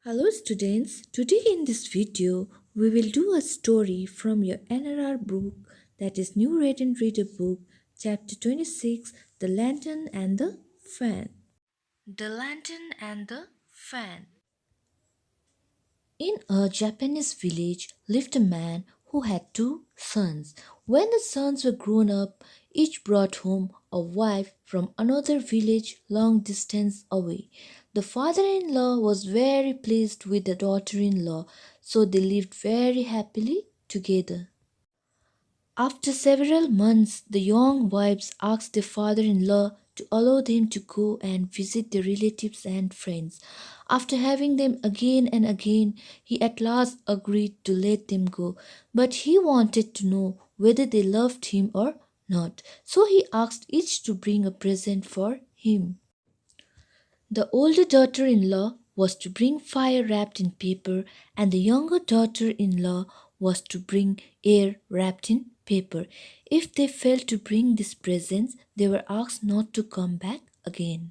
Hello students, today in this video we will do a story from your NRR book, that is New Read and Reader book, chapter 26, The Lantern and the Fan. The Lantern and the Fan. In a Japanese village lived a man who had two sons. When the sons were grown up, each brought home a wife from another village long distance away. The father-in-law was very pleased with the daughter-in-law, so they lived very happily together. After several months, the young wives asked their father-in-law to allow them to go and visit their relatives and friends. After having them again and again, he at last agreed to let them go, but he wanted to know whether they loved him or not. So he asked each to bring a present for him. The older daughter-in-law was to bring fire wrapped in paper, and the younger daughter-in-law was to bring air wrapped in paper. If they failed to bring these presents, they were asked not to come back again.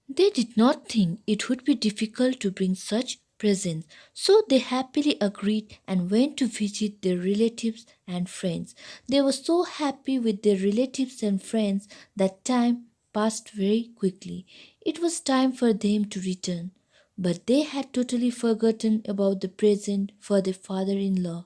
They did not think it would be difficult to bring such presents, so they happily agreed and went to visit their relatives and friends. They were so happy with their relatives and friends that time passed very quickly. It was time for them to return, but they had totally forgotten about the present for their father-in-law.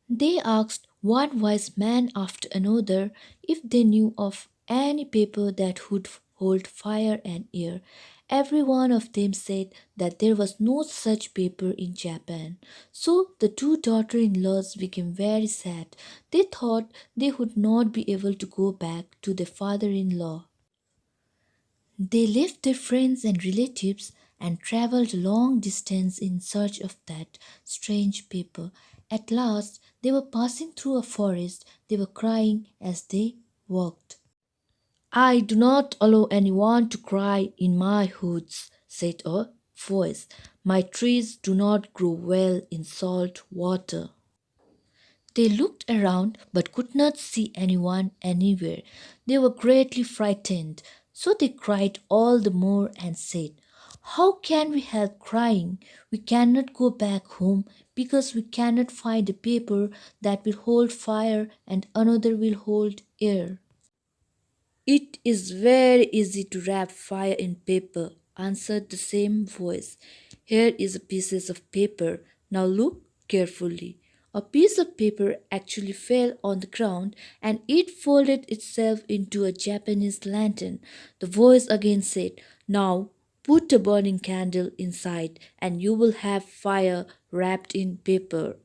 They asked one wise man after another if they knew of any paper that would hold fire and air. Every one of them said that there was no such paper in Japan. So the two daughter-in-laws became very sad. They thought they would not be able to go back to their father-in-law. They left their friends and relatives and traveled a long distance in search of that strange paper. At last, they were passing through a forest. They were crying as they walked. "I do not allow anyone to cry in my woods," said a voice. "My trees do not grow well in salt water." They looked around but could not see anyone anywhere. They were greatly frightened, so they cried all the more and said, "How can we help crying? We cannot go back home because we cannot find a paper that will hold fire and another will hold air." "It is very easy to wrap fire in paper," answered the same voice. "Here is a piece of paper. Now look carefully." A piece of paper actually fell on the ground and it folded itself into a Japanese lantern. The voice again said, "Now put a burning candle inside and you will have fire wrapped in paper."